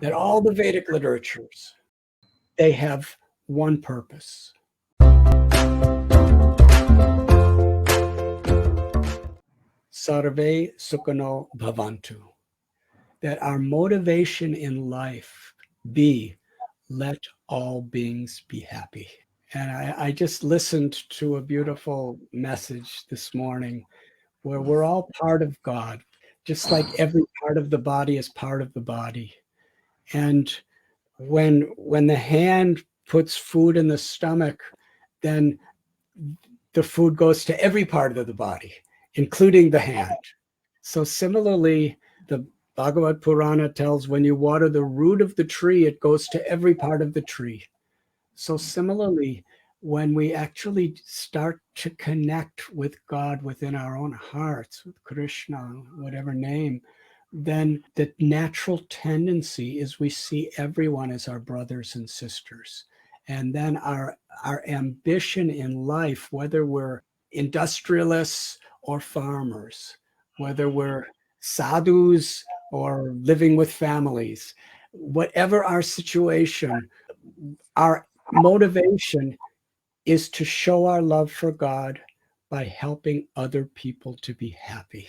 that all the Vedic literatures, they have one purpose. Sarve Sukhino Bhavantu. That our motivation in life be, let all beings be happy. And I just listened to a beautiful message this morning where we're all part of God, just like every part of the body is part of the body. And when the hand puts food in the stomach, then the food goes to every part of the body, including the hand. So similarly, the Bhagavad Purana tells when you water the root of the tree, it goes to every part of the tree. So similarly, when we actually start to connect with God within our own hearts, with Krishna, whatever name, then the natural tendency is we see everyone as our brothers and sisters. And then our ambition in life, whether we're industrialists or farmers, whether we're sadhus or living with families, whatever our situation, our motivation is to show our love for God by helping other people to be happy.